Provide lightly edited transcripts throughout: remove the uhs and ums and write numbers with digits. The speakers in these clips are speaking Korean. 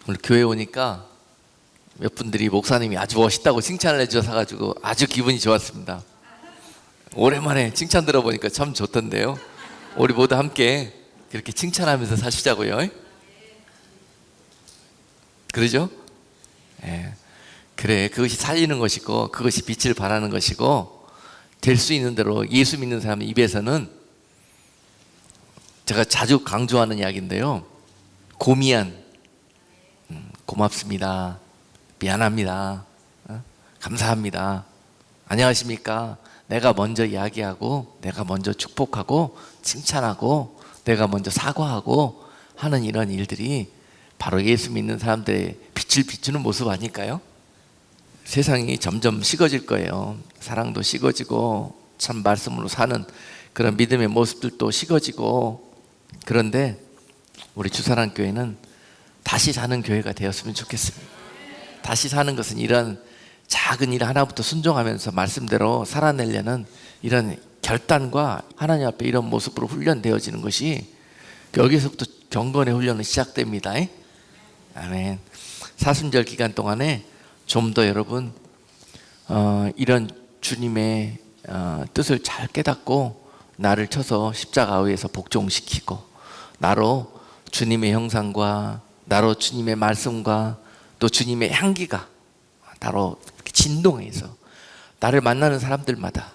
오늘 교회 오니까 몇 분들이 목사님이 아주 멋있다고 칭찬을 해주셔서 가지고 아주 기분이 좋았습니다. 오랜만에 칭찬 들어보니까 참 좋던데요. 우리 모두 함께 그렇게 칭찬하면서 사시자고요. 그러죠? 예. 그래, 그것이 살리는 것이고 그것이 빛을 발하는 것이고, 될 수 있는 대로 예수 믿는 사람 입에서는 제가 자주 강조하는 이야기인데요, 고미안, 고맙습니다, 미안합니다, 감사합니다, 안녕하십니까, 내가 먼저 이야기하고 내가 먼저 축복하고 칭찬하고 내가 먼저 사과하고 하는 이런 일들이 바로 예수 믿는 사람들의 빛을 비추는 모습 아닐까요? 세상이 점점 식어질 거예요. 사랑도 식어지고 참 말씀으로 사는 그런 믿음의 모습들도 식어지고, 그런데 우리 주사랑교회는 다시 사는 교회가 되었으면 좋겠습니다. 다시 사는 것은 이런 작은 일 하나부터 순종하면서 말씀대로 살아내려는 이런 결단과 하나님 앞에 이런 모습으로 훈련되어지는 것이, 여기서부터 경건의 훈련은 시작됩니다. 아멘. 사순절 기간 동안에 좀 더 여러분 이런 주님의 뜻을 잘 깨닫고 나를 쳐서 십자가 위에서 복종시키고, 나로 주님의 형상과 나로 주님의 말씀과 또 주님의 향기가 나로 진동해서 나를 만나는 사람들마다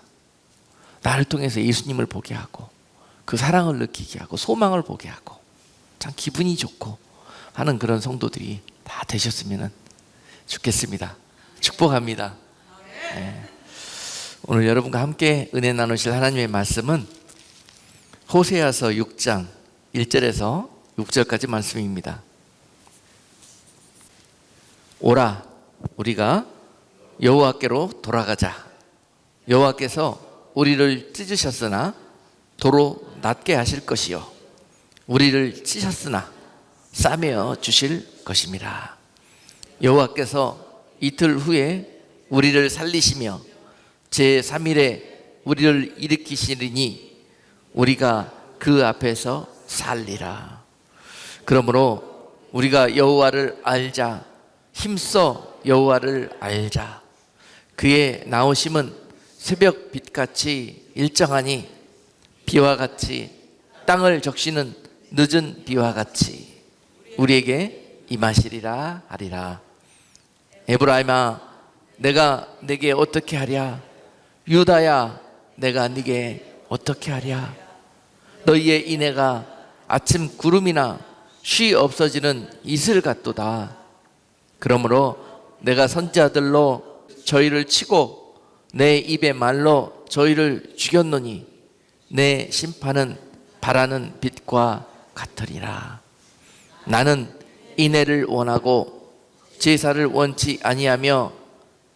나를 통해서 예수님을 보게 하고 그 사랑을 느끼게 하고 소망을 보게 하고 참 기분이 좋고 하는 그런 성도들이 다 되셨으면 좋겠습니다. 축복합니다. 네. 오늘 여러분과 함께 은혜 나누실 하나님의 말씀은 호세아서 6장 1절에서 6절까지 말씀입니다. 오라, 우리가 여호와께로 돌아가자. 여호와께서 우리를 찢으셨으나 도로 낮게 하실 것이요, 우리를 찢으셨으나 싸매어 주실 것임이라. 여호와께서 이틀 후에 우리를 살리시며 제3일에 우리를 일으키시리니 우리가 그 앞에서 살리라. 그러므로 우리가 여호와를 알자. 힘써 여호와를 알자. 그의 나오심은 새벽 빛같이 일정하니 비와 같이 땅을 적시는 늦은 비와 같이 우리에게 임하시리라 하리라. 에브라임아, 내가 네게 어떻게 하랴? 유다야, 내가 네게 어떻게 하랴? 너희의 인애가 아침 구름이나 쉬 없어지는 이슬 같도다. 그러므로 내가 선지자들로 저희를 치고 내 입의 말로 저희를 죽였노니 내 심판은 바라는 빛과 같으리라. 나는 인애를 원하고 제사를 원치 아니하며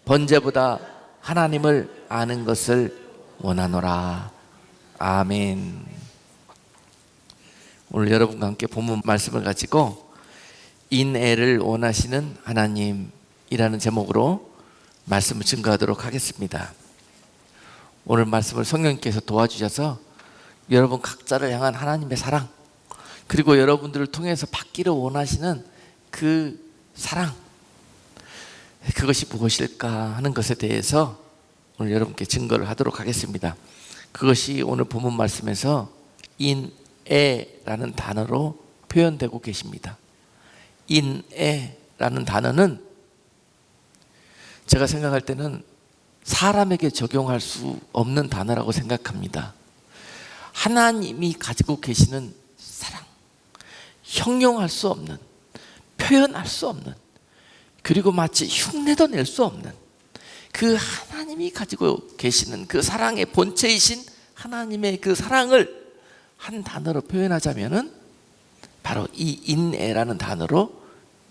번제보다 하나님을 아는 것을 원하노라. 아멘. 오늘 여러분과 함께 본문 말씀을 가지고 인애를 원하시는 하나님이라는 제목으로 말씀을 증거하도록 하겠습니다. 오늘 말씀을 성령님께서 도와주셔서 여러분 각자를 향한 하나님의 사랑, 그리고 여러분들을 통해서 받기를 원하시는 그 사랑, 그것이 무엇일까 하는 것에 대해서 오늘 여러분께 증거를 하도록 하겠습니다. 그것이 오늘 본문 말씀에서 인애라는 단어로 표현되고 계십니다. 인애라는 단어는 제가 생각할 때는 사람에게 적용할 수 없는 단어라고 생각합니다. 하나님이 가지고 계시는 사랑, 형용할 수 없는, 표현할 수 없는, 그리고 마치 흉내도 낼 수 없는 그 하나님이 가지고 계시는 그 사랑의 본체이신 하나님의 그 사랑을 한 단어로 표현하자면은 바로 이 인애라는 단어로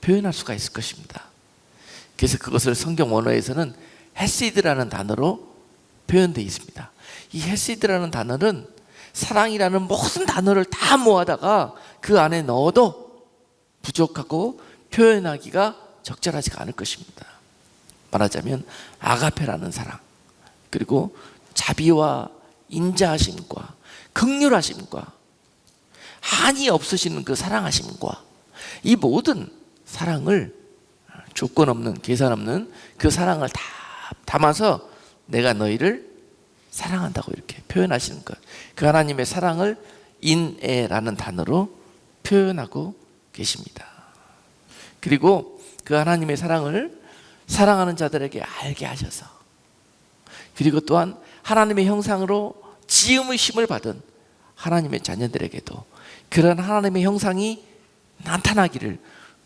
표현할 수가 있을 것입니다. 그래서 그것을 성경 원어에서는 헤시드라는 단어로 표현되어 있습니다. 이 헤시드라는 단어는 사랑이라는 모든 단어를 다 모아다가 그 안에 넣어도 부족하고 표현하기가 적절하지가 않을 것입니다. 말하자면 아가페라는 사랑, 그리고 자비와 인자하심과 긍휼하심과 한이 없으시는 그 사랑하심과 이 모든 사랑을, 조건 없는, 계산 없는 그 사랑을 다 담아서 내가 너희를 사랑한다고 이렇게 표현하시는 것. 그 하나님의 사랑을 인애라는 단어로 표현하고 계십니다. 그리고 그 하나님의 사랑을 사랑하는 자들에게 알게 하셔서, 그리고 또한 하나님의 형상으로 지음의 심을 받은 하나님의 자녀들에게도 그런 하나님의 형상이 나타나기를,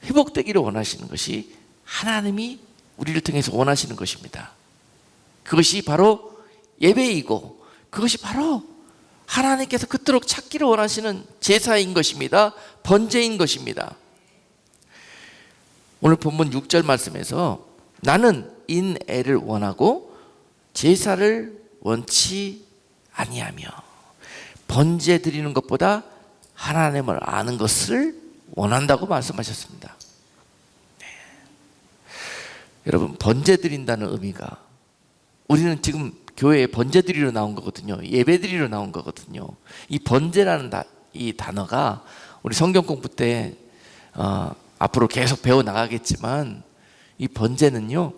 회복되기를 원하시는 것이 하나님이 우리를 통해서 원하시는 것입니다. 그것이 바로 예배이고, 그것이 바로 하나님께서 그토록 찾기를 원하시는 제사인 것입니다. 번제인 것입니다. 오늘 본문 6절 말씀에서 나는 인애를 원하고 제사를 원치 아니하며, 번제 드리는 것보다 하나님을 아는 것을 원한다고 말씀하셨습니다. 네. 여러분, 번제 드린다는 의미가, 우리는 지금 교회에 번제 드리러 나온 거거든요. 예배 드리러 나온 거거든요. 이 번제라는 이 단어가 우리 성경 공부 때 앞으로 계속 배워 나가겠지만, 이 번제는요,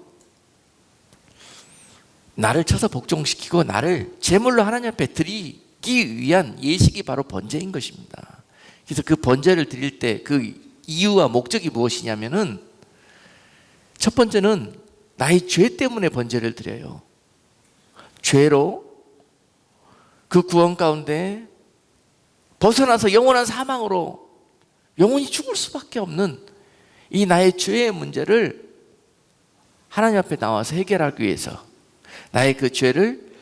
나를 쳐서 복종시키고 나를 제물로 하나님 앞에 드리기 위한 예식이 바로 번제인 것입니다. 그래서 그 번제를 드릴 때 그 이유와 목적이 무엇이냐면은, 첫 번째는 나의 죄 때문에 번제를 드려요. 죄로 그 구원 가운데 벗어나서 영원한 사망으로 영원히 죽을 수밖에 없는 이 나의 죄의 문제를 하나님 앞에 나와서 해결하기 위해서 나의 그 죄를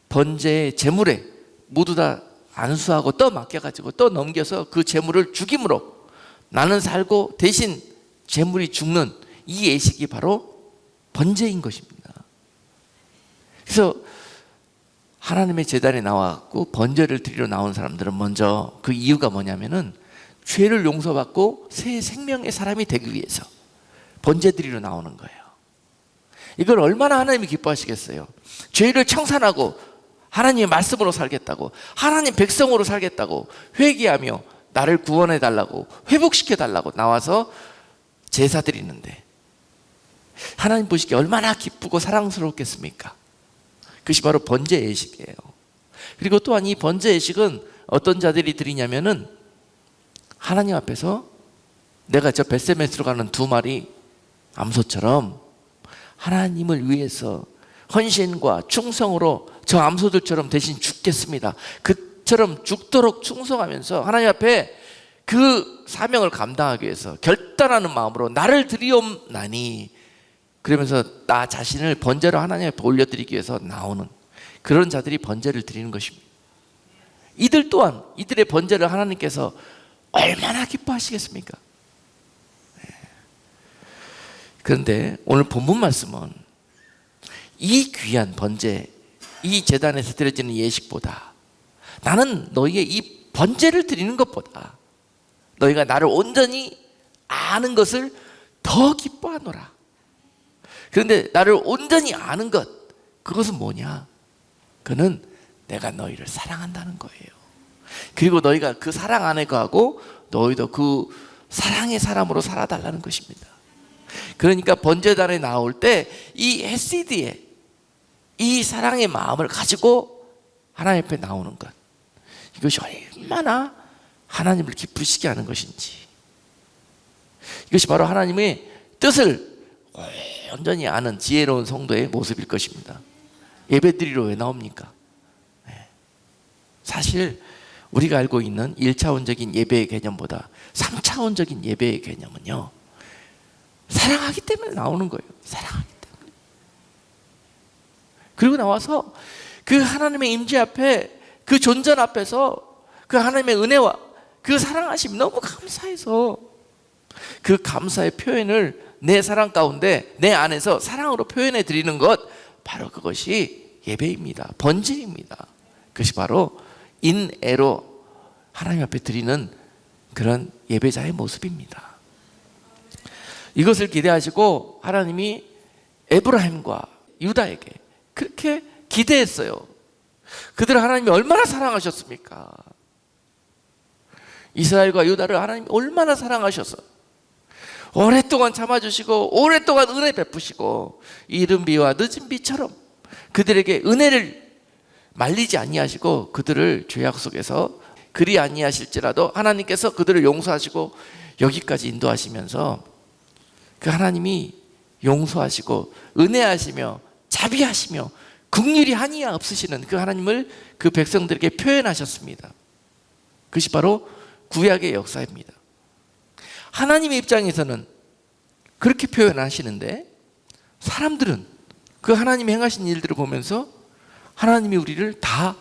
번제의 제물에 모두 다 안수하고 떠맡겨가지고 떠넘겨서 그 제물을 죽임으로 나는 살고 대신 제물이 죽는 이 예식이 바로 번제인 것입니다. 그래서 하나님의 제단에 나와갖고 번제를 드리러 나온 사람들은 먼저 그 이유가 뭐냐면은 죄를 용서받고 새 생명의 사람이 되기 위해서 번제 드리러 나오는 거예요. 이걸 얼마나 하나님이 기뻐하시겠어요. 죄를 청산하고 하나님의 말씀으로 살겠다고, 하나님 백성으로 살겠다고 회개하며 나를 구원해 달라고, 회복시켜 달라고 나와서 제사 드리는데, 하나님 보시기에 얼마나 기쁘고 사랑스럽겠습니까? 그것이 바로 번제 예식이에요. 그리고 또한 이 번제 예식은 어떤 자들이 드리냐면은, 하나님 앞에서 내가 저 벳세메스로 가는 2마리 암소처럼 하나님을 위해서 헌신과 충성으로 저 암소들처럼 대신 죽겠습니다. 그처럼 죽도록 충성하면서 하나님 앞에 그 사명을 감당하기 위해서 결단하는 마음으로 나를 드리옵나니, 그러면서 나 자신을 번제로 하나님 앞에 올려드리기 위해서 나오는 그런 자들이 번제를 드리는 것입니다. 이들 또한 이들의 번제를 하나님께서 얼마나 기뻐하시겠습니까? 그런데 오늘 본문 말씀은 이 귀한 번제, 이 제단에서 드려지는 예식보다, 나는 너희의 이 번제를 드리는 것보다 너희가 나를 온전히 아는 것을 더 기뻐하노라. 그런데 나를 온전히 아는 것, 그것은 뭐냐? 그는 내가 너희를 사랑한다는 거예요. 그리고 너희가 그 사랑 안에 거하고 너희도 그 사랑의 사람으로 살아달라는 것입니다. 그러니까 번제단에 나올 때 이 헤시드의 이 사랑의 마음을 가지고 하나님 앞에 나오는 것, 이것이 얼마나 하나님을 기쁘시게 하는 것인지, 이것이 바로 하나님의 뜻을 온전히 아는 지혜로운 성도의 모습일 것입니다. 예배드리러 왜 나옵니까? 사실 우리가 알고 있는 1차원적인 예배의 개념보다 3차원적인 예배의 개념은요, 사랑하기 때문에 나오는 거예요. 사랑하기 때문에. 그리고 나와서 그 하나님의 임재 앞에, 그 존전 앞에서 그 하나님의 은혜와 그 사랑하심 너무 감사해서 그 감사의 표현을 내 사랑 가운데 내 안에서 사랑으로 표현해 드리는 것, 바로 그것이 예배입니다. 번제입니다. 그것이 바로 인애로 하나님 앞에 드리는 그런 예배자의 모습입니다. 이것을 기대하시고 하나님이 에브라임과 유다에게 그렇게 기대했어요. 그들을 하나님이 얼마나 사랑하셨습니까? 이스라엘과 유다를 하나님이 얼마나 사랑하셔서 오랫동안 참아주시고 오랫동안 은혜 베푸시고 이른 비와 늦은 비처럼 그들에게 은혜를 말리지 아니하시고 그들을 죄악 속에서 그리 아니하실지라도 하나님께서 그들을 용서하시고 여기까지 인도하시면서 그 하나님이 용서하시고 은혜하시며 자비하시며 긍휼이 한이야 없으시는 그 하나님을 그 백성들에게 표현하셨습니다. 그것이 바로 구약의 역사입니다. 하나님의 입장에서는 그렇게 표현하시는데 사람들은 그 하나님이 행하신 일들을 보면서 하나님이 우리를 다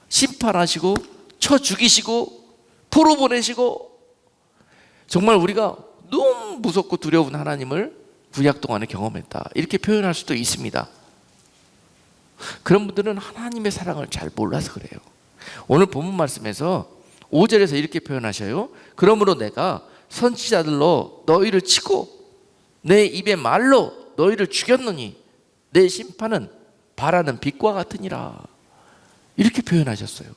심판하시고 쳐 죽이시고 포로 보내시고 정말 우리가 너무 무섭고 두려운 하나님을 구약 동안에 경험했다, 이렇게 표현할 수도 있습니다. 그런 분들은 하나님의 사랑을 잘 몰라서 그래요. 오늘 본문 말씀에서 5절에서 이렇게 표현하셔요. 그러므로 내가 선지자들로 너희를 치고 내 입의 말로 너희를 죽였느니 내 심판은 바라는 빛과 같으니라, 이렇게 표현하셨어요.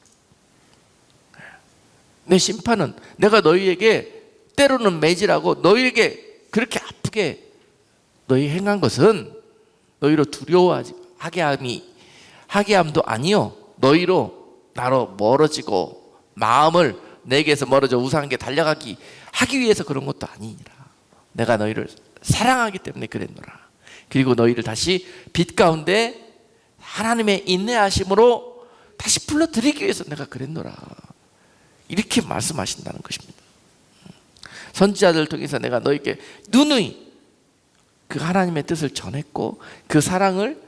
내 심판은 내가 너희에게 때로는 매질하고 너희에게 그렇게 아프게 너희 행한 것은 너희로 두려워하게 함도 아니요 너희로 나로 멀어지고 마음을 내게서 멀어져 우상에게 달려가기 하기 위해서 그런 것도 아니니라. 내가 너희를 사랑하기 때문에 그랬노라. 그리고 너희를 다시 빛 가운데 하나님의 인내하심으로 다시 불러들이기 위해서 내가 그랬노라, 이렇게 말씀하신다는 것입니다. 선지자들을 통해서 내가 너희에게 누누이 그 하나님의 뜻을 전했고 그 사랑을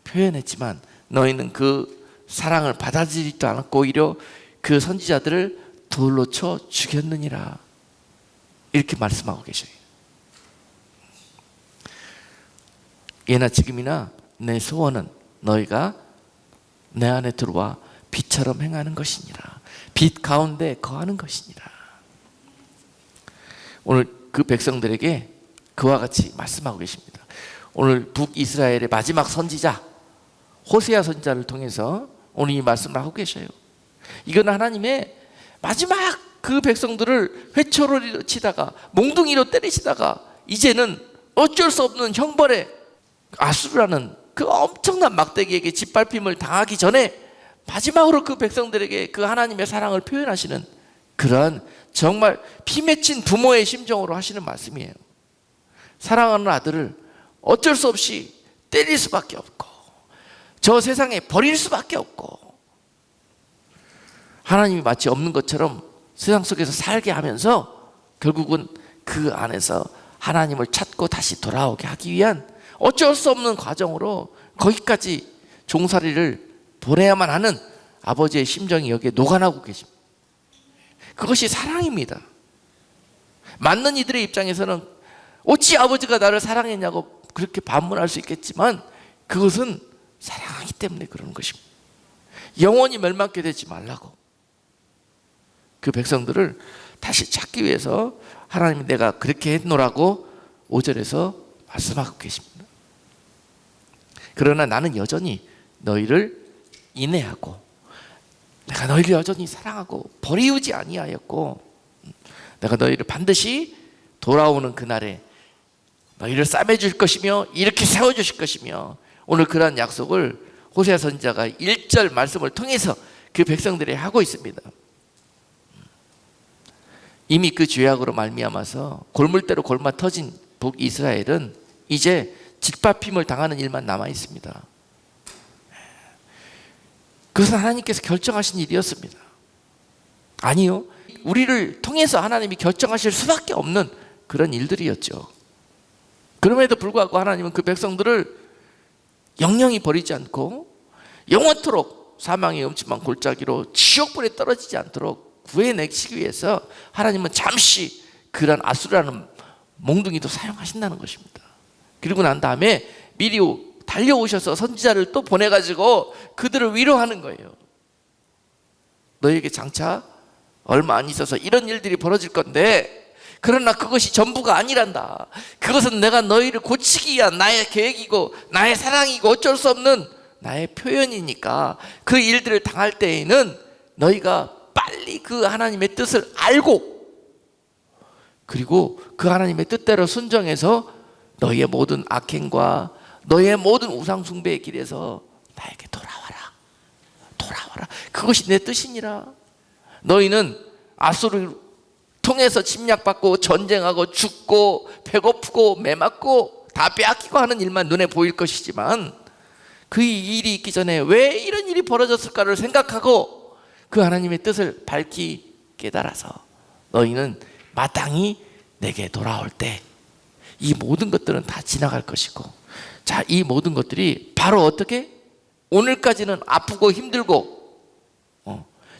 표현했지만 너희는 그 사랑을 받아들이지도 않았고 오히려 그 선지자들을 돌로 쳐 죽였느니라, 이렇게 말씀하고 계셔요. 예나 지금이나 내 소원은 너희가 내 안에 들어와 빛처럼 행하는 것이니라. 빛 가운데 거하는 것이니라. 오늘 그 백성들에게 그와 같이 말씀하고 계십니다. 오늘 북이스라엘의 마지막 선지자 호세아 선지자를 통해서 오늘 이 말씀을 하고 계셔요. 이건 하나님의 마지막 그 백성들을 회초리로 치다가 몽둥이로 때리시다가 이제는 어쩔 수 없는 형벌에 아수르라는 그 엄청난 막대기에게 짓밟힘을 당하기 전에 마지막으로 그 백성들에게 그 하나님의 사랑을 표현하시는 그런 정말 피 맺힌 부모의 심정으로 하시는 말씀이에요. 사랑하는 아들을 어쩔 수 없이 때릴 수밖에 없고 저 세상에 버릴 수밖에 없고 하나님이 마치 없는 것처럼 세상 속에서 살게 하면서 결국은 그 안에서 하나님을 찾고 다시 돌아오게 하기 위한 어쩔 수 없는 과정으로 거기까지 종살이를 보내야만 하는 아버지의 심정이 여기에 녹아나고 계십니다. 그것이 사랑입니다. 맞는 이들의 입장에서는 어찌 아버지가 나를 사랑했냐고 그렇게 반문할 수 있겠지만 그것은 사랑하기 때문에 그러는 것입니다. 영원히 멸망케 되지 말라고 그 백성들을 다시 찾기 위해서 하나님이 내가 그렇게 했노라고 5절에서 말씀하고 계십니다. 그러나 나는 여전히 너희를 인내하고 내가 너희를 여전히 사랑하고 버리우지 아니하였고 내가 너희를 반드시 돌아오는 그날에 너희를 싸매줄 것이며 이렇게 세워주실 것이며 오늘 그러한 약속을 호세아 선지자가 1절 말씀을 통해서 그 백성들이 하고 있습니다. 이미 그 죄악으로 말미암아서 골물대로 골마 터진 북이스라엘은 이제 짓밟힘을 당하는 일만 남아 있습니다. 그것은 하나님께서 결정하신 일이었습니다. 아니요, 우리를 통해서 하나님이 결정하실 수밖에 없는 그런 일들이었죠. 그럼에도 불구하고 하나님은 그 백성들을 영영히 버리지 않고 영원토록 사망의 음침한 골짜기로 지옥불에 떨어지지 않도록 구해내시기 위해서 하나님은 잠시 그런 아수라는 몽둥이도 사용하신다는 것입니다. 그리고 난 다음에 미리 달려오셔서 선지자를 또 보내가지고 그들을 위로하는 거예요. 너에게 장차 얼마 안 있어서 이런 일들이 벌어질 건데 그러나 그것이 전부가 아니란다. 그것은 내가 너희를 고치기 위한 나의 계획이고 나의 사랑이고 어쩔 수 없는 나의 표현이니까 그 일들을 당할 때에는 너희가 빨리 그 하나님의 뜻을 알고 그리고 그 하나님의 뜻대로 순종해서 너희의 모든 악행과 너희의 모든 우상 숭배의 길에서 나에게 돌아와라. 그것이 내 뜻이니라. 너희는 아수르를 통해서 침략받고 전쟁하고 죽고 배고프고 매맞고 다 빼앗기고 하는 일만 눈에 보일 것이지만 그 일이 있기 전에 왜 이런 일이 벌어졌을까를 생각하고 그 하나님의 뜻을 밝히 깨달아서 너희는 마땅히 내게 돌아올 때 이 모든 것들은 다 지나갈 것이고, 자, 이 모든 것들이 바로 어떻게? 오늘까지는 아프고 힘들고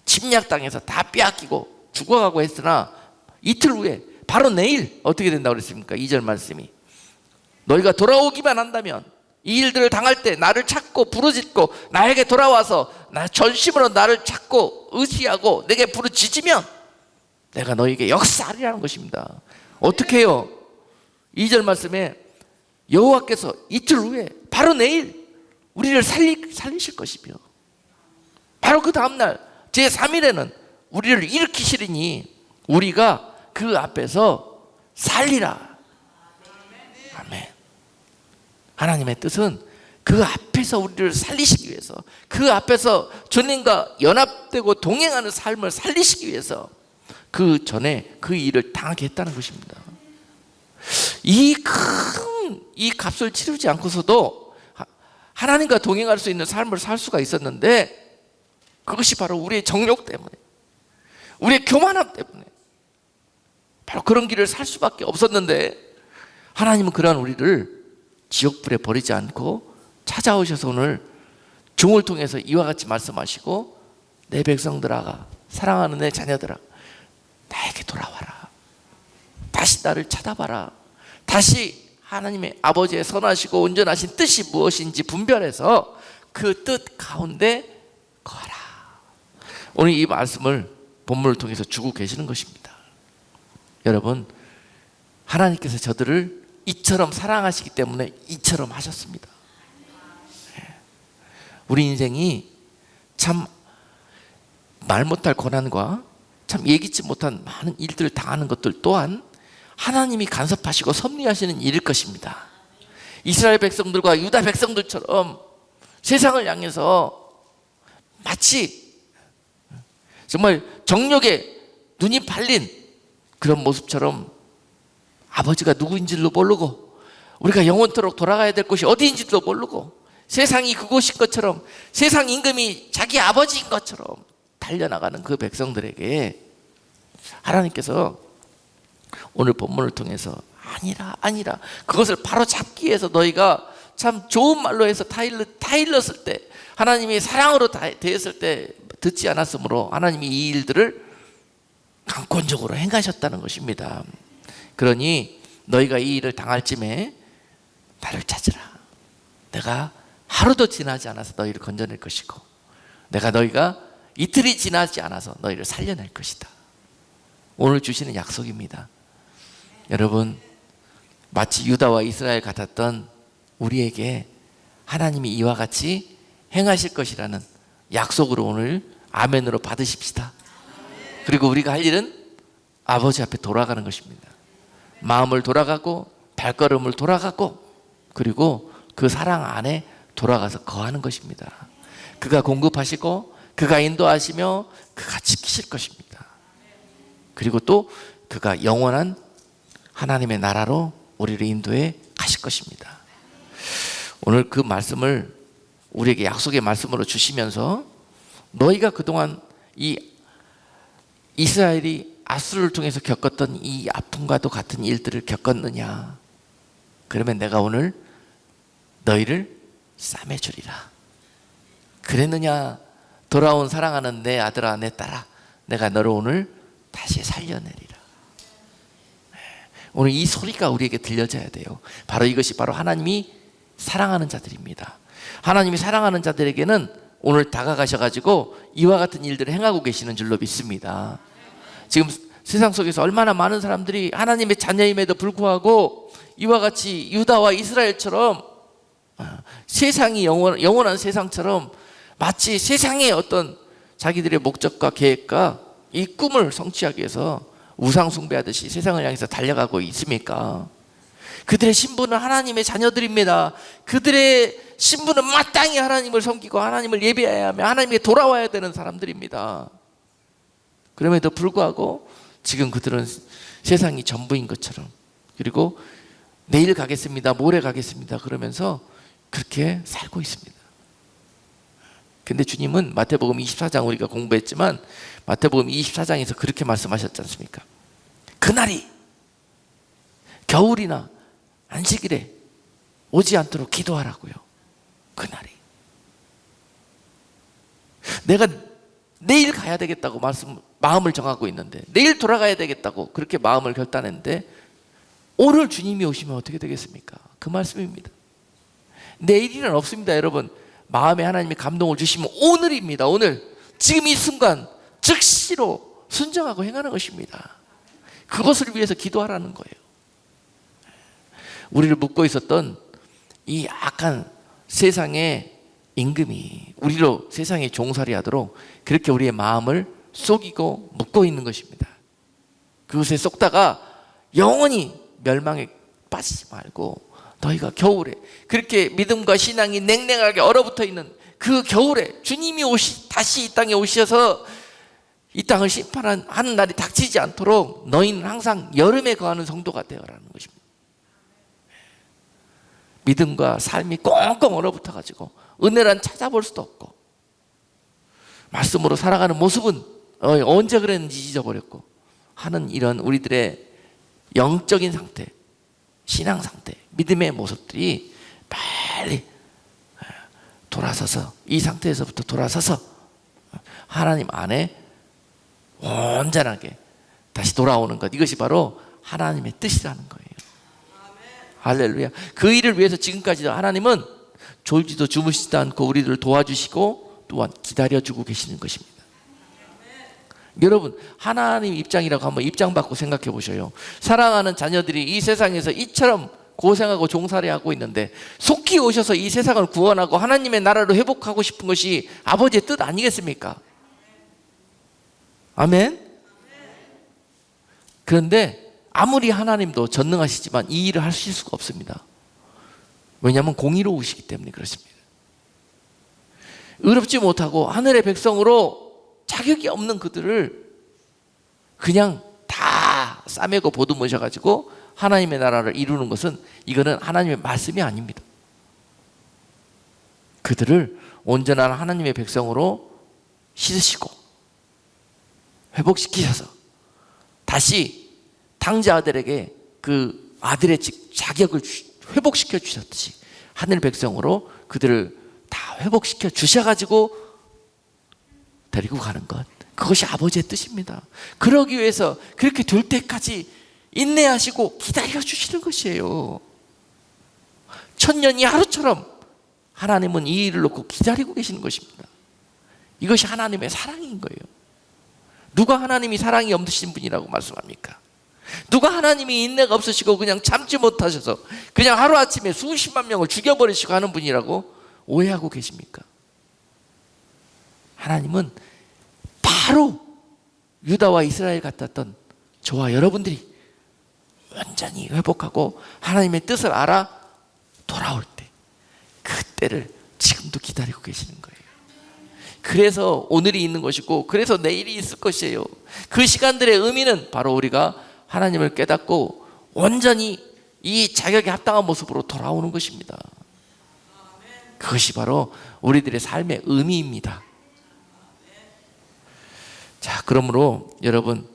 침략당해서 다 빼앗기고 죽어가고 했으나 이틀 후에 바로 내일 어떻게 된다고 그랬습니까? 2절 말씀이 너희가 돌아오기만 한다면, 이 일들을 당할 때 나를 찾고 부르짖고 나에게 돌아와서 전심으로 나를 찾고 의지하고 내게 부르짖으면 내가 너희에게 역사하리라는 것입니다. 어떻게 해요? 2절 말씀에 여호와께서 이틀 후에 바로 내일 우리를 살리실 것이며, 바로 그 다음날 제3일에는 우리를 일으키시리니 우리가 그 앞에서 살리라. 아멘. 하나님의 뜻은 그 앞에서 우리를 살리시기 위해서, 그 앞에서 주님과 연합되고 동행하는 삶을 살리시기 위해서 그 전에 그 일을 당하게 했다는 것입니다. 이 큰 이 값을 치르지 않고서도 하나님과 동행할 수 있는 삶을 살 수가 있었는데, 그것이 바로 우리의 정욕 때문에, 우리의 교만함 때문에 바로 그런 길을 살 수밖에 없었는데, 하나님은 그러한 우리를 지옥불에 버리지 않고 찾아오셔서 오늘 종을 통해서 이와 같이 말씀하시고, 내 백성들아, 사랑하는 내 자녀들아, 나에게 돌아와라. 다시 나를 찾아봐라. 다시 하나님의 아버지의 선하시고 온전하신 뜻이 무엇인지 분별해서 그 뜻 가운데 거하라. 오늘 이 말씀을 본문을 통해서 주고 계시는 것입니다. 여러분, 하나님께서 저들을 이처럼 사랑하시기 때문에 이처럼 하셨습니다. 우리 인생이 참 말 못할 고난과 참 예기치 못한 많은 일들을 당하는 것들 또한 하나님이 간섭하시고 섭리하시는 일일 것입니다. 이스라엘 백성들과 유다 백성들처럼 세상을 향해서 마치 정말 정욕에 눈이 팔린 그런 모습처럼 아버지가 누구인지도 모르고 우리가 영원토록 돌아가야 될 곳이 어디인지도 모르고 세상이 그곳인 것처럼, 세상 임금이 자기 아버지인 것처럼 달려나가는 그 백성들에게 하나님께서 오늘 본문을 통해서 아니라 그것을 바로 잡기 위해서 너희가 참 좋은 말로 해서 타일렀을 때, 하나님이 사랑으로 대했을 때 듣지 않았으므로 하나님이 이 일들을 강권적으로 행하셨다는 것입니다. 그러니 너희가 이 일을 당할 쯤에 나를 찾으라. 내가 하루도 지나지 않아서 너희를 건져낼 것이고, 내가 너희가 이틀이 지나지 않아서 너희를 살려낼 것이다. 오늘 주시는 약속입니다. 여러분, 마치 유다와 이스라엘 같았던 우리에게 하나님이 이와 같이 행하실 것이라는 약속으로 오늘 아멘으로 받으십시다. 그리고 우리가 할 일은 아버지 앞에 돌아가는 것입니다. 마음을 돌아가고 발걸음을 돌아가고 그리고 그 사랑 안에 돌아가서 거하는 것입니다. 그가 공급하시고 그가 인도하시며 그가 지키실 것입니다. 그리고 또 그가 영원한 하나님의 나라로 우리를 인도해 가실 것입니다. 오늘 그 말씀을 우리에게 약속의 말씀으로 주시면서 너희가 그동안 이 이스라엘이 아수르를 통해서 겪었던 이 아픔과도 같은 일들을 겪었느냐? 그러면 내가 오늘 너희를 싸매주리라. 그랬느냐? 돌아온 사랑하는 내 아들아, 내 딸아, 내가 너를 오늘 다시 살려내리라. 오늘 이 소리가 우리에게 들려져야 돼요. 바로 이것이 바로 하나님이 사랑하는 자들입니다. 하나님이 사랑하는 자들에게는 오늘 다가가셔가지고 이와 같은 일들을 행하고 계시는 줄로 믿습니다. 지금 세상 속에서 얼마나 많은 사람들이 하나님의 자녀임에도 불구하고 이와 같이 유다와 이스라엘처럼 세상이 영원한 세상처럼 마치 세상의 어떤 자기들의 목적과 계획과 이 꿈을 성취하기 위해서 우상 숭배하듯이 세상을 향해서 달려가고 있습니까? 그들의 신분은 하나님의 자녀들입니다. 그들의 신분은 마땅히 하나님을 섬기고 하나님을 예배해야 하며 하나님께 돌아와야 되는 사람들입니다. 그럼에도 불구하고 지금 그들은 세상이 전부인 것처럼, 그리고 내일 가겠습니다, 모레 가겠습니다 그러면서 그렇게 살고 있습니다. 근데 주님은 마태복음 24장 우리가 공부했지만 마태복음 24장에서 그렇게 말씀하셨지 않습니까? 그날이 겨울이나 안식일에 오지 않도록 기도하라고요. 그날이. 내가 내일 가야 되겠다고 마음을 정하고 있는데, 내일 돌아가야 되겠다고 그렇게 마음을 결단했는데 오늘 주님이 오시면 어떻게 되겠습니까? 그 말씀입니다. 내일은 없습니다. 여러분, 마음에 하나님이 감동을 주시면 오늘입니다. 오늘, 지금 이 순간 즉시로 순종하고 행하는 것입니다. 그것을 위해서 기도하라는 거예요. 우리를 묶고 있었던 이 악한 세상의 임금이 우리로 세상에 종살이 하도록 그렇게 우리의 마음을 속이고 묶고 있는 것입니다. 그것에 속다가 영원히 멸망에 빠지지 말고 너희가 겨울에, 그렇게 믿음과 신앙이 냉랭하게 얼어붙어 있는 그 겨울에 주님이 다시 이 땅에 오셔서 이 땅을 심판하는 날이 닥치지 않도록 너희는 항상 여름에 거하는 성도가 되어라는 것입니다. 믿음과 삶이 꽁꽁 얼어붙어가지고 은혜란 찾아볼 수도 없고, 말씀으로 살아가는 모습은 언제 그랬는지 잊어버렸고 하는 이런 우리들의 영적인 상태, 신앙 상태, 믿음의 모습들이 빨리 돌아서서, 이 상태에서부터 돌아서서 하나님 안에 온전하게 다시 돌아오는 것, 이것이 바로 하나님의 뜻이라는 거예요. 할렐루야. 그 일을 위해서 지금까지도 하나님은 졸지도 주무시지도 않고 우리들을 도와주시고 또한 기다려주고 계시는 것입니다. 여러분, 하나님 입장이라고 한번 입장 받고 생각해 보셔요. 사랑하는 자녀들이 이 세상에서 이처럼 고생하고 종살이하고 있는데 속히 오셔서 이 세상을 구원하고 하나님의 나라로 회복하고 싶은 것이 아버지의 뜻 아니겠습니까? 아멘? 그런데 아무리 하나님도 전능하시지만 이 일을 하실 수가 없습니다. 왜냐하면 공의로우시기 때문에 그렇습니다. 의롭지 못하고 하늘의 백성으로 자격이 없는 그들을 그냥 다 싸매고 보듬으셔가지고 하나님의 나라를 이루는 것은, 이거는 하나님의 말씀이 아닙니다. 그들을 온전한 하나님의 백성으로 씻으시고 회복시키셔서 다시 당자 아들에게 그 아들의 자격을 회복시켜 주셨듯이 하늘 백성으로 그들을 다 회복시켜 주셔가지고 데리고 가는 것, 그것이 아버지의 뜻입니다. 그러기 위해서 그렇게 될 때까지 인내하시고 기다려 주시는 것이에요. 천년이 하루처럼 하나님은 이 일을 놓고 기다리고 계시는 것입니다. 이것이 하나님의 사랑인 거예요. 누가 하나님이 사랑이 없으신 분이라고 말씀합니까? 누가 하나님이 인내가 없으시고 그냥 참지 못하셔서 그냥 하루아침에 수십만 명을 죽여버리시고 하는 분이라고 오해하고 계십니까? 하나님은 바로 유다와 이스라엘 같았던 저와 여러분들이 완전히 회복하고 하나님의 뜻을 알아 돌아올 때, 그때를 지금도 기다리고 계시는 거예요. 그래서 오늘이 있는 것이고, 그래서 내일이 있을 것이에요. 그 시간들의 의미는 바로 우리가 하나님을 깨닫고 온전히 이 자격에 합당한 모습으로 돌아오는 것입니다. 그것이 바로 우리들의 삶의 의미입니다. 자, 그러므로 여러분,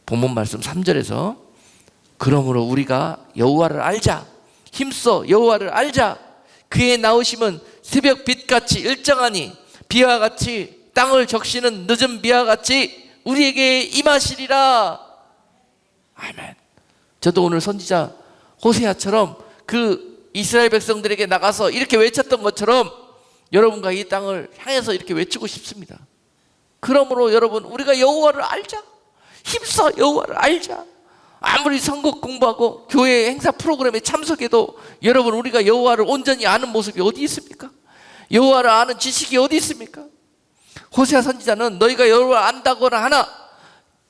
본문 말씀 3절에서 그러므로 우리가 여호와를 알자, 힘써 여호와를 알자, 그의 나오심은 새벽 빛같이 일정하니 비와 같이 땅을 적시는 늦은 비와 같이 우리에게 임하시리라. 아멘. 저도 오늘 선지자 호세아처럼 그 이스라엘 백성들에게 나가서 이렇게 외쳤던 것처럼 여러분과 이 땅을 향해서 이렇게 외치고 싶습니다. 그러므로 여러분, 우리가 여호와를 알자, 힘써 여호와를 알자. 아무리 선곡 공부하고 교회 행사 프로그램에 참석해도 여러분, 우리가 여호와를 온전히 아는 모습이 어디 있습니까? 여호와를 아는 지식이 어디 있습니까? 호세아 선지자는 너희가 여호와를 안다거나 하나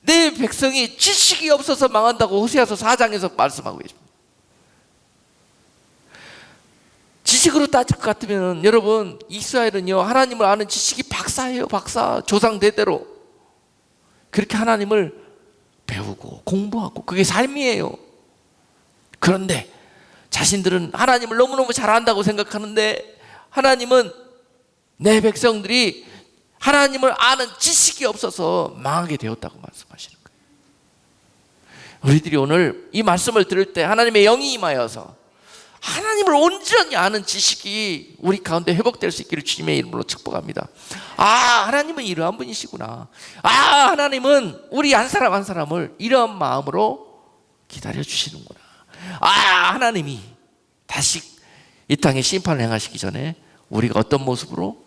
내 백성이 지식이 없어서 망한다고 호세아서 4장에서 말씀하고 계십니다. 지식으로 따질 것 같으면 여러분, 이스라엘은요 하나님을 아는 지식이 박사예요. 박사. 조상 대대로 그렇게 하나님을 배우고 공부하고 그게 삶이에요. 그런데 자신들은 하나님을 너무너무 잘 안다고 생각하는데 하나님은 내 백성들이 하나님을 아는 지식이 없어서 망하게 되었다고 말씀하시는 거예요. 우리들이 오늘 이 말씀을 들을 때 하나님의 영이 임하여서 하나님을 온전히 아는 지식이 우리 가운데 회복될 수 있기를 주님의 이름으로 축복합니다. 아, 하나님은 이러한 분이시구나. 아, 하나님은 우리 한 사람 한 사람을 이러한 마음으로 기다려 주시는구나. 아, 하나님이 다시 이 땅에 심판을 행하시기 전에 우리가 어떤 모습으로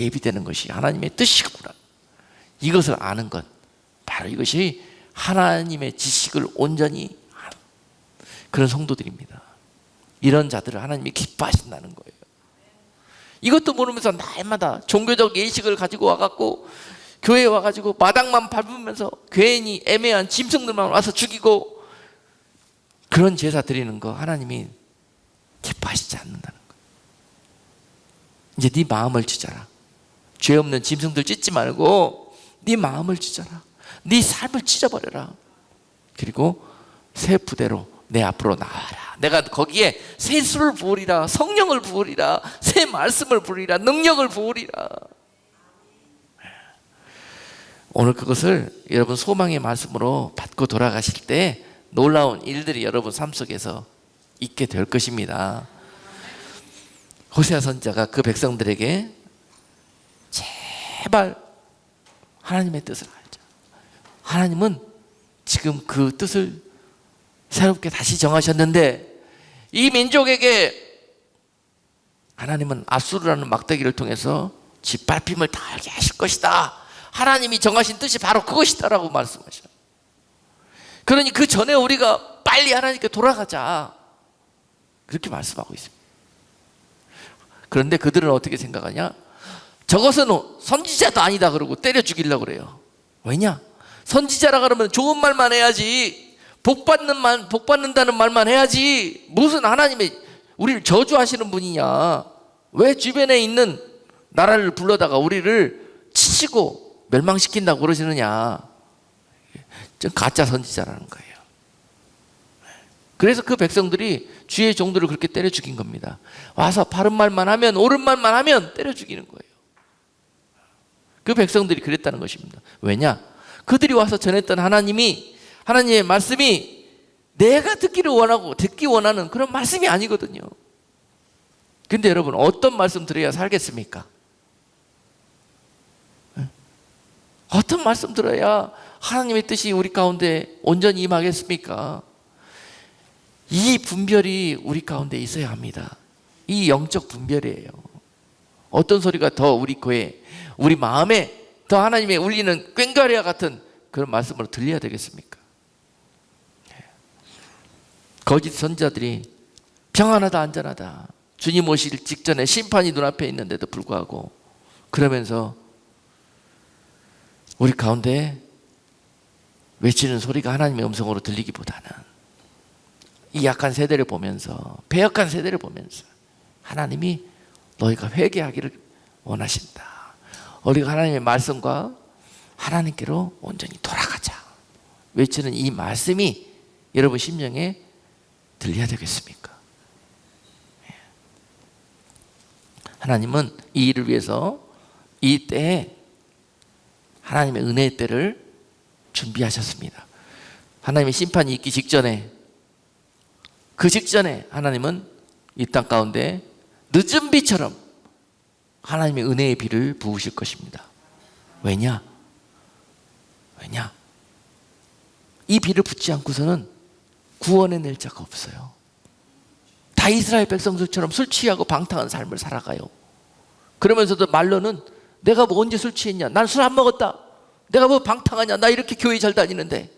예비되는 것이 하나님의 뜻이구나. 이것을 아는 것, 바로 이것이 하나님의 지식을 온전히 아는 그런 성도들입니다. 이런 자들을 하나님이 기뻐하신다는 거예요. 이것도 모르면서 날마다 종교적 예식을 가지고 와갖고 교회에 와가지고 마당만 밟으면서 괜히 애매한 짐승들만 와서 죽이고 그런 제사 드리는 거 하나님이 기뻐하시지 않는다는 거예요. 이제 네 마음을 찢어라. 죄 없는 짐승들 찢지 말고 네 마음을 찢어라. 네 삶을 찢어버려라. 그리고 새 부대로 내 앞으로 나와라. 내가 거기에 새 술을 부으리라. 성령을 부으리라. 새 말씀을 부으리라. 능력을 부으리라. 오늘 그것을 여러분 소망의 말씀으로 받고 돌아가실 때 놀라운 일들이 여러분 삶 속에서 있게 될 것입니다. 호세아 선지자가 그 백성들에게 제발 하나님의 뜻을 알자. 하나님은 지금 그 뜻을 새롭게 다시 정하셨는데 이 민족에게 하나님은 아수르라는 막대기를 통해서 짓밟힘을 다 알게 하실 것이다. 하나님이 정하신 뜻이 바로 그것이다라고 말씀하셔요. 그러니 그 전에 우리가 빨리 하나님께 돌아가자, 그렇게 말씀하고 있습니다. 그런데 그들은 어떻게 생각하냐? 저것은 선지자도 아니다 그러고 때려 죽이려고 그래요. 왜냐? 선지자라 그러면 좋은 말만 해야지, 복 받는다는 말만 해야지, 무슨 하나님의 우리를 저주하시는 분이냐? 왜 주변에 있는 나라를 불러다가 우리를 치시고 멸망시킨다고 그러시느냐? 좀 가짜 선지자라는 거예요. 그래서 그 백성들이 주의 종들을 그렇게 때려 죽인 겁니다. 와서 바른 말만 하면, 옳은 말만 하면 때려 죽이는 거예요. 그 백성들이 그랬다는 것입니다. 왜냐? 그들이 와서 전했던 하나님의 말씀이 내가 듣기 원하는 그런 말씀이 아니거든요. 근데 여러분, 어떤 말씀 들어야 살겠습니까? 어떤 말씀 들어야 하나님의 뜻이 우리 가운데 온전히 임하겠습니까? 이 분별이 우리 가운데 있어야 합니다. 이 영적 분별이에요. 어떤 소리가 더 우리 코에, 우리 마음에 더 하나님의 울리는 꽹과리와 같은 그런 말씀으로 들려야 되겠습니까? 거짓 선지자들이 평안하다, 안전하다, 주님 오실 직전에 심판이 눈앞에 있는데도 불구하고 그러면서 우리 가운데 외치는 소리가 하나님의 음성으로 들리기보다는 이 약한 세대를 보면서, 배역한 세대를 보면서 하나님이 너희가 회개하기를 원하신다. 우리가 하나님의 말씀과 하나님께로 온전히 돌아가자 외치는 이 말씀이 여러분 심령에 들려야 되겠습니까? 하나님은 이 일을 위해서 이 때에 하나님의 은혜의 때를 준비하셨습니다. 하나님의 심판이 있기 직전에, 그 직전에 하나님은 이 땅 가운데 늦은 비처럼 하나님의 은혜의 비를 부으실 것입니다. 왜냐? 이 비를 붓지 않고서는 구원해낼 자가 없어요. 다 이스라엘 백성들처럼 술 취하고 방탕한 삶을 살아가요. 그러면서도 말로는 내가 뭐 언제 술 취했냐? 난 술 안 먹었다. 내가 뭐 방탕하냐? 나 이렇게 교회 잘 다니는데.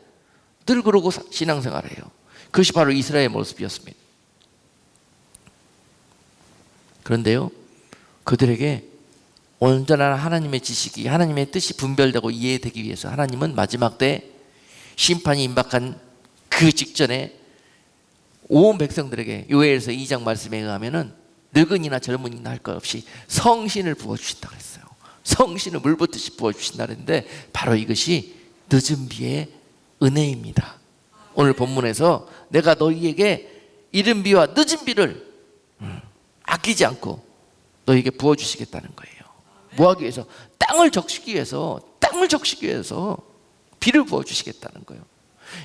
늘 그러고 신앙생활해요. 그것이 바로 이스라엘의 모습이었습니다. 그런데요, 그들에게 온전한 하나님의 지식이, 하나님의 뜻이 분별되고 이해되기 위해서 하나님은 마지막 때 심판이 임박한 그 직전에 온 백성들에게 요엘서 2장 말씀에 의하면은 늙은이나 젊은이나 할 것 없이 성신을 부어주신다고 했어요. 성신을 물붓듯이 부어주신다 그랬는데 바로 이것이 늦은 비의 은혜입니다. 오늘 본문에서 내가 너희에게 이른 비와 늦은 비를 아끼지 않고 너희에게 부어주시겠다는 거예요. 뭐하기 위해서? 땅을 적시기 위해서 비를 부어주시겠다는 거예요.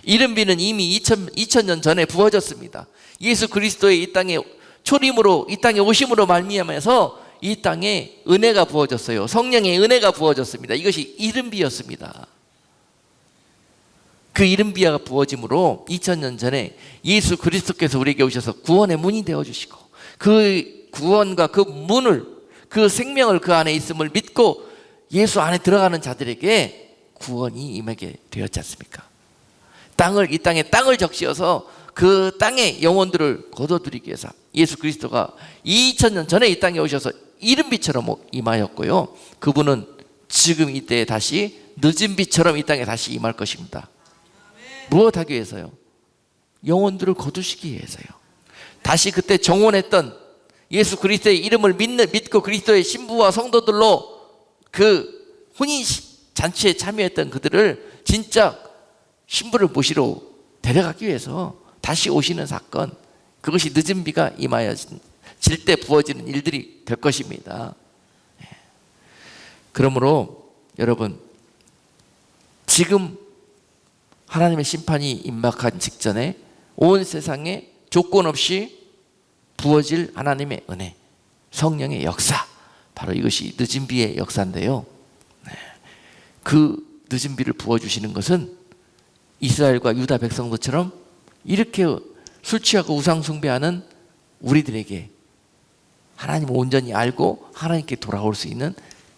이른 비는 이미 2000년 전에 부어졌습니다. 예수 그리스도의 이 땅에 초림으로 이 땅에 오심으로 말미암아서 이 땅에 은혜가 부어졌어요. 성령의 은혜가 부어졌습니다. 이것이 이른 비였습니다. 그 이른 비가 부어짐으로 2000년 전에 예수 그리스도께서 우리에게 오셔서 구원의 문이 되어주시고 그 구원과 그 문을, 그 생명을 그 안에 있음을 믿고 예수 안에 들어가는 자들에게 구원이 임하게 되었지 않습니까? 이 땅에 땅을 적시어서 그 땅의 영혼들을 거둬들이기 위해서 예수 그리스도가 2000년 전에 이 땅에 오셔서 이른 비처럼 임하였고요. 그분은 지금 이때에 다시 늦은 비처럼 이 땅에 다시 임할 것입니다. 무엇하기 위해서요? 영혼들을 거두시기 위해서요. 다시 그때 정혼했던 예수 그리스도의 이름을 믿고 그리스도의 신부와 성도들로 그 혼인 잔치에 참여했던 그들을 진짜 신부를 모시러 데려가기 위해서 다시 오시는 사건, 그것이 늦은 비가 임하여질 때 부어지는 일들이 될 것입니다. 그러므로 여러분, 지금 하나님의 심판이 임박한 직전에 온 세상에 조건 없이 부어질 하나님의 은혜, 성령의 역사, 바로 이것이 늦은 비의 역사인데요. 그 늦은 비를 부어주시는 것은 이스라엘과 유다 백성들처럼 이렇게 술 취하고 우상 숭배하는 우리들에게 하나님을 온전히 알고 하나님께 돌아올 수 있는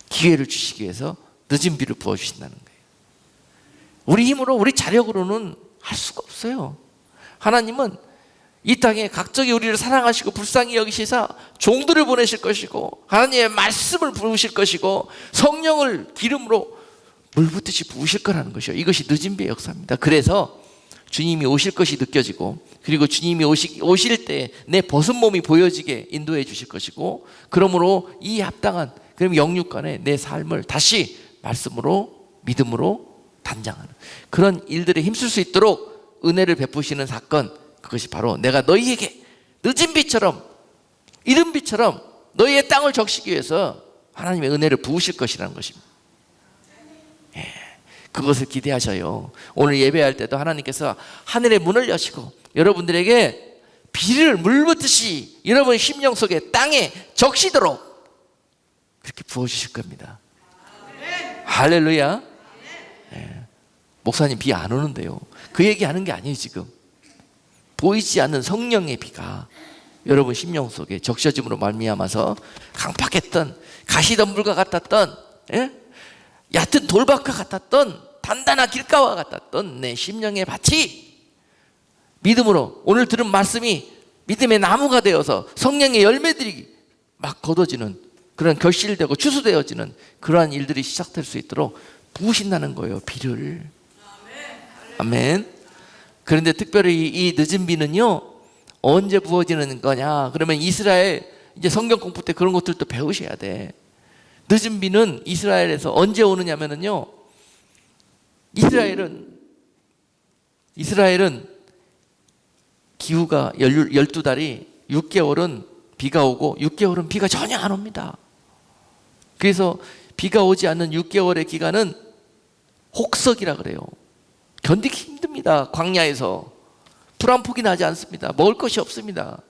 기회를 주시기 위해서 늦은 비를 부어주신다는 거예요. 우리 힘으로, 우리 자력으로는 할 수가 없어요. 하나님은 이 땅에 각적이 우리를 사랑하시고 불쌍히 여기시사 종들을 보내실 것이고 하나님의 말씀을 부으실 것이고 성령을 기름으로 물붓듯이 부으실 거라는 것이요. 이것이 늦은 비의 역사입니다. 그래서 주님이 오실 것이 느껴지고, 그리고 주님이 오실 때 내 벗은 몸이 보여지게 인도해 주실 것이고, 그러므로 이 합당한 그럼 영육간의 내 삶을 다시 말씀으로 믿음으로 단장하는 그런 일들에 힘쓸 수 있도록 은혜를 베푸시는 사건, 그것이 바로 내가 너희에게 늦은 비처럼 이른 비처럼 너희의 땅을 적시기 위해서 하나님의 은혜를 부으실 것이라는 것입니다. 그것을 기대하셔요. 오늘 예배할 때도 하나님께서 하늘의 문을 여시고 여러분들에게 비를 물붓듯이 여러분 심령 속에 땅에 적시도록 그렇게 부어주실 겁니다. 할렐루야. 목사님 비 안 오는데요. 그 얘기하는 게 아니에요. 지금 보이지 않는 성령의 비가 여러분 심령 속에 적셔짐으로 말미암아서 강팍했던 가시덤불과 같았던 얕은 돌밭과 같았던 단단한 길가와 같았던 내 심령의 밭이 믿음으로 오늘 들은 말씀이 믿음의 나무가 되어서 성령의 열매들이 막 거둬지는 그런 결실되고 추수되어지는 그러한 일들이 시작될 수 있도록 부으신다는 거예요. 비를. 아멘. 그런데 특별히 이 늦은 비는요 언제 부어지는 거냐? 그러면 이스라엘 이제 성경 공부 때 그런 것들도 배우셔야 돼. 늦은 비는 이스라엘에서 언제 오느냐면요, 이스라엘은 기후가 12달이 6개월은 비가 오고 6개월은 비가 전혀 안 옵니다. 그래서 비가 오지 않는 6개월의 기간은 혹석이라 그래요. 견디기 힘듭니다. 광야에서 불 한 폭이 나지 않습니다. 먹을 것이 없습니다.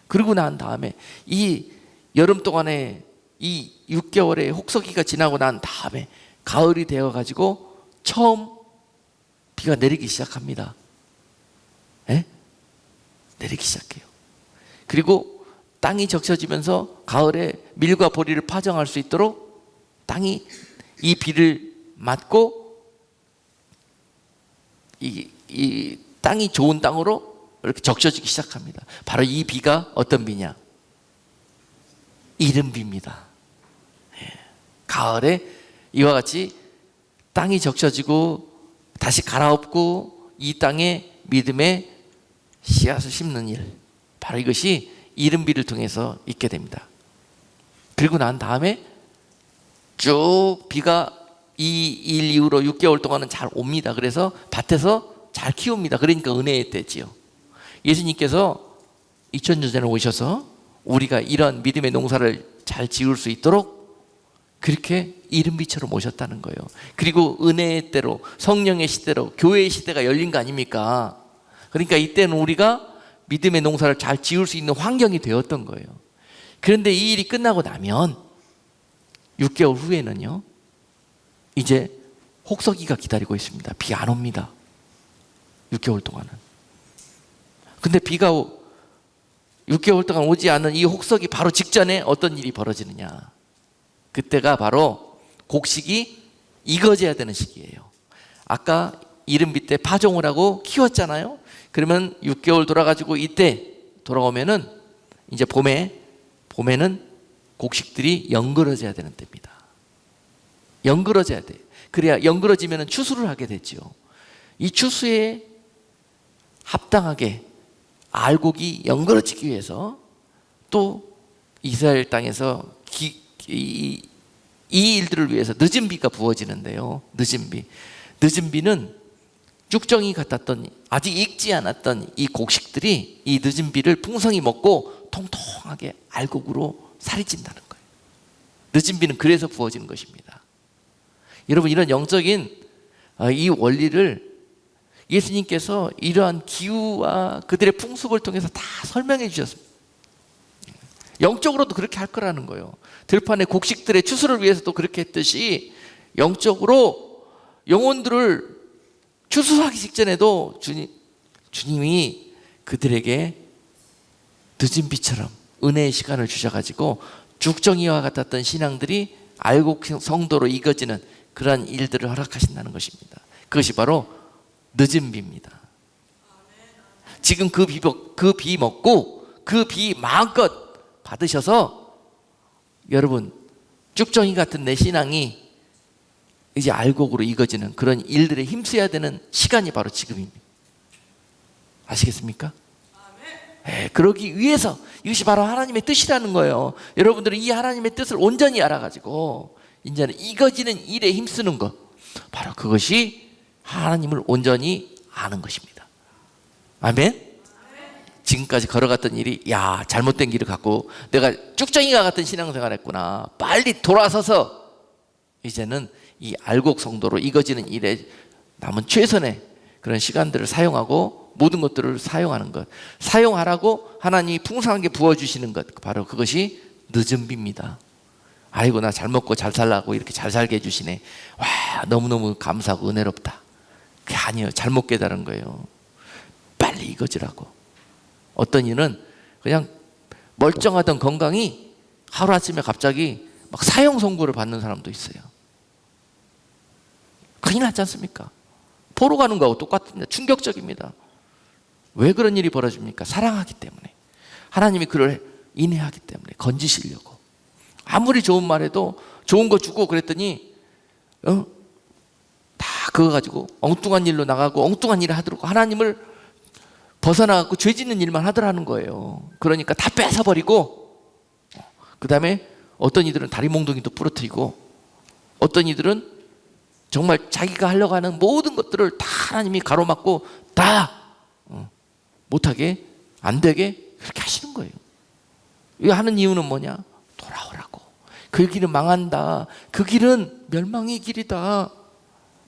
그러고 난 다음에 이 여름 동안에 이 6개월의 혹서기가 지나고 난 다음에 가을이 되어가지고 처음 비가 내리기 시작합니다. 내리기 시작해요. 그리고 땅이 적셔지면서 가을에 밀과 보리를 파종할 수 있도록 땅이 이 비를 맞고 이 땅이 좋은 땅으로 이렇게 적셔지기 시작합니다. 바로 이 비가 어떤 비냐? 이른 비입니다. 가을에 이와 같이 땅이 적셔지고 다시 갈아엎고 이 땅에 믿음의 씨앗을 심는 일, 바로 이것이 이른비를 통해서 있게 됩니다. 그리고 난 다음에 쭉 비가 이 일 이후로 6개월 동안은 잘 옵니다. 그래서 밭에서 잘 키웁니다. 그러니까 은혜의 때지요. 예수님께서 2000년 전에 오셔서 우리가 이런 믿음의 농사를 잘 지을 수 있도록 그렇게 이른비처럼 오셨다는 거예요. 그리고 은혜의 때로, 성령의 시대로, 교회의 시대가 열린 거 아닙니까? 그러니까 이때는 우리가 믿음의 농사를 잘 지을 수 있는 환경이 되었던 거예요. 그런데 이 일이 끝나고 나면 6개월 후에는요, 이제 혹서기가 기다리고 있습니다. 비 안 옵니다. 6개월 동안은. 근데 비가 6개월 동안 오지 않은 이 혹서기 바로 직전에 어떤 일이 벌어지느냐. 그때가 바로 곡식이 익어져야 되는 시기예요. 아까 이른비 때 파종을 하고 키웠잖아요. 그러면 6개월 돌아가지고 이때 돌아오면은 이제 봄에는 곡식들이 연그러져야 되는 때입니다. 연그러져야 돼. 그래야 연그러지면은 추수를 하게 되죠. 이 추수에 합당하게 알곡이 연그러지기 위해서 또 이스라엘 땅에서 이 일들을 위해서 늦은 비가 부어지는데요. 늦은 비는 쭉정이 같았던, 아직 익지 않았던 이 곡식들이 이 늦은 비를 풍성히 먹고 통통하게 알곡으로 살이 찐다는 거예요. 늦은 비는 그래서 부어지는 것입니다. 여러분, 이런 영적인 이 원리를 예수님께서 이러한 기후와 그들의 풍습을 통해서 다 설명해 주셨습니다. 영적으로도 그렇게 할 거라는 거예요. 들판의 곡식들의 추수를 위해서도 그렇게 했듯이 영적으로 영혼들을 추수하기 직전에도 주님이 그들에게 늦은 비처럼 은혜의 시간을 주셔가지고 죽정이와 같았던 신앙들이 알곡 성도로 익어지는 그러한 일들을 허락하신다는 것입니다. 그것이 바로 늦은 비입니다. 지금 그 비 먹고 그 비 마음껏 받으셔서 여러분, 쭉정이 같은 내 신앙이 이제 알곡으로 익어지는 그런 일들에 힘써야 되는 시간이 바로 지금입니다. 아시겠습니까? 그러기 위해서, 이것이 바로 하나님의 뜻이라는 거예요. 여러분들은 이 하나님의 뜻을 온전히 알아가지고 이제는 익어지는 일에 힘쓰는 것, 바로 그것이 하나님을 온전히 아는 것입니다. 아멘? 지금까지 걸어갔던 일이, 야, 잘못된 길을 갖고 내가 쭉정이가 같은 신앙생활을 했구나. 빨리 돌아서서 이제는 이 알곡 성도로 익어지는 일에 남은 최선의 그런 시간들을 사용하고 모든 것들을 사용하는 것, 사용하라고 하나님이 풍성하게 부어주시는 것, 바로 그것이 늦은 비입니다. 아이고, 나 잘 먹고 잘 살라고 이렇게 잘 살게 해주시네. 와, 너무너무 감사하고 은혜롭다. 그게 아니에요. 잘못 깨달은 거예요. 빨리 익어지라고. 어떤 이는 그냥 멀쩡하던 건강이 하루아침에 갑자기 막 사형 선고를 받는 사람도 있어요. 큰일 났지 않습니까? 포로 가는 거하고 똑같습니다. 충격적입니다. 왜 그런 일이 벌어집니까? 사랑하기 때문에. 하나님이 그를 인내하기 때문에 건지시려고. 아무리 좋은 말해도 좋은 거 주고 그랬더니 다 그거 가지고 엉뚱한 일로 나가고 엉뚱한 일을 하도록 하나님을 벗어나갖고 죄 짓는 일만 하더라는 거예요. 그러니까 다 뺏어버리고, 그 다음에 어떤 이들은 다리 몽둥이도 부러뜨리고, 어떤 이들은 정말 자기가 하려고 하는 모든 것들을 다 하나님이 가로막고 다 못하게, 안 되게 그렇게 하시는 거예요. 이 하는 이유는 뭐냐? 돌아오라고. 그 길은 망한다. 그 길은 멸망의 길이다.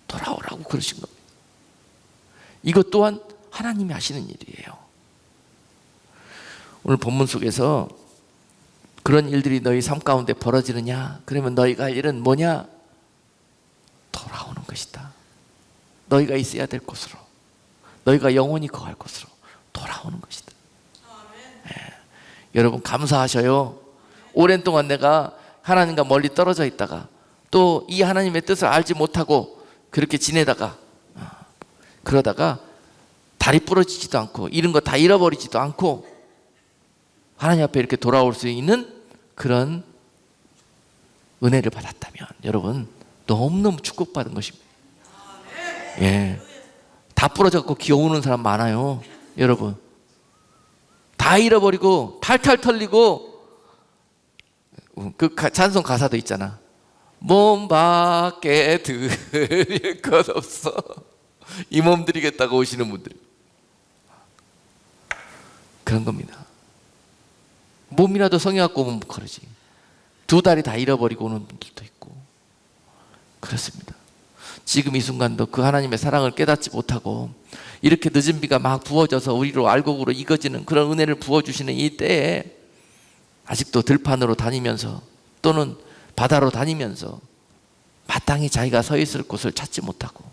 돌아오라고 그러신 겁니다. 이것 또한 하나님이 하시는 일이에요. 오늘 본문 속에서 그런 일들이 너희 삶 가운데 벌어지느냐? 그러면 너희가 할 일은 뭐냐? 돌아오는 것이다. 너희가 있어야 될 곳으로, 너희가 영원히 거할 곳으로 돌아오는 것이다. 네. 여러분, 감사하셔요. 오랜 동안 내가 하나님과 멀리 떨어져 있다가 또 이 하나님의 뜻을 알지 못하고 그렇게 지내다가 그러다가 다리 부러지지도 않고 이런 거 다 잃어버리지도 않고 하나님 앞에 이렇게 돌아올 수 있는 그런 은혜를 받았다면 여러분, 너무너무 축복받은 것입니다. 예, 다 부러져갖고 기어오는 사람 많아요. 여러분, 다 잃어버리고 탈탈 털리고, 그 찬송 가사도 있잖아. 몸 밖에 드릴 것 없어. 이 몸 드리겠다고 오시는 분들, 그런 겁니다. 몸이라도 성해갖고 오면 그러지. 두 다리 다 잃어버리고 오는 분들도 있고 그렇습니다. 지금 이 순간도 그 하나님의 사랑을 깨닫지 못하고 이렇게 늦은 비가 막 부어져서 우리로 알곡으로 익어지는 그런 은혜를 부어주시는 이 때에 아직도 들판으로 다니면서 또는 바다로 다니면서 마땅히 자기가 서 있을 곳을 찾지 못하고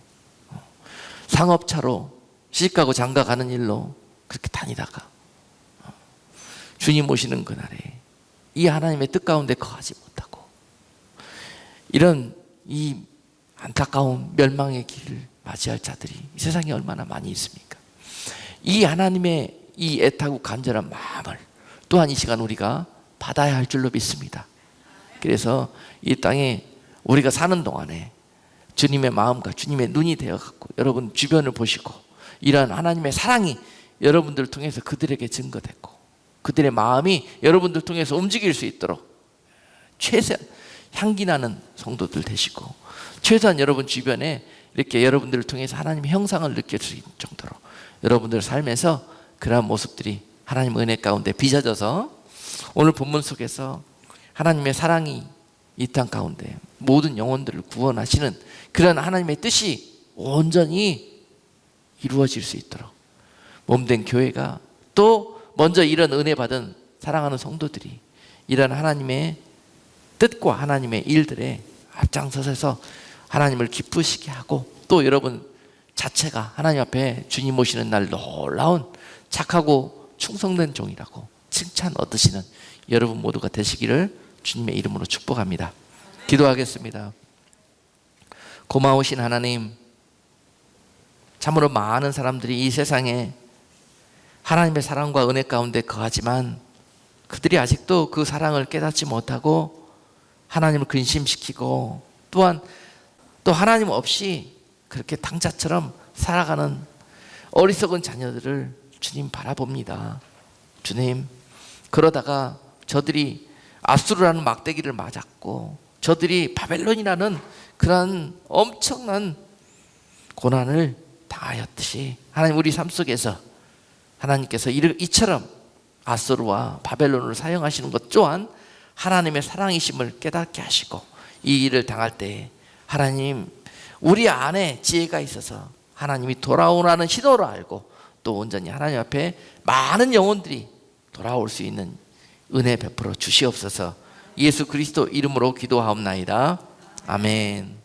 상업차로 시집가고 장가 가는 일로 그렇게 다니다가 주님 오시는 그날에 이 하나님의 뜻 가운데 거하지 못하고 이런 이 안타까운 멸망의 길을 맞이할 자들이 이 세상에 얼마나 많이 있습니까? 이 하나님의 이 애타고 간절한 마음을 또한 이 시간 우리가 받아야 할 줄로 믿습니다. 그래서 이 땅에 우리가 사는 동안에 주님의 마음과 주님의 눈이 되어갖고 여러분 주변을 보시고 이러한 하나님의 사랑이 여러분들을 통해서 그들에게 증거됐고 그들의 마음이 여러분들 통해서 움직일 수 있도록 최소한 향기나는 성도들 되시고 최소한 여러분 주변에 이렇게 여러분들을 통해서 하나님의 형상을 느낄 수 있는 정도로 여러분들 삶에서 그러한 모습들이 하나님 은혜 가운데 빚어져서 오늘 본문 속에서 하나님의 사랑이 이 땅 가운데 모든 영혼들을 구원하시는 그런 하나님의 뜻이 온전히 이루어질 수 있도록 몸된 교회가 또 먼저 이런 은혜 받은 사랑하는 성도들이 이런 하나님의 뜻과 하나님의 일들에 앞장서서 하나님을 기쁘시게 하고 또 여러분 자체가 하나님 앞에 주님 오시는 날 놀라운 착하고 충성된 종이라고 칭찬 얻으시는 여러분 모두가 되시기를 주님의 이름으로 축복합니다. 기도하겠습니다. 고마우신 하나님, 참으로 많은 사람들이 이 세상에 하나님의 사랑과 은혜 가운데 거하지만 그들이 아직도 그 사랑을 깨닫지 못하고 하나님을 근심시키고 또한 또 하나님 없이 그렇게 당자처럼 살아가는 어리석은 자녀들을 주님 바라봅니다. 주님, 그러다가 저들이 아수르라는 막대기를 맞았고 저들이 바벨론이라는 그런 엄청난 고난을 당하였듯이 하나님 우리 삶 속에서 하나님께서 이처럼 아수르와 바벨론을 사용하시는 것 또한 하나님의 사랑이심을 깨닫게 하시고 이 일을 당할 때 하나님 우리 안에 지혜가 있어서 하나님이 돌아오라는 신호를 알고 또 온전히 하나님 앞에 많은 영혼들이 돌아올 수 있는 은혜 베풀어 주시옵소서. 예수 그리스도 이름으로 기도하옵나이다. 아멘.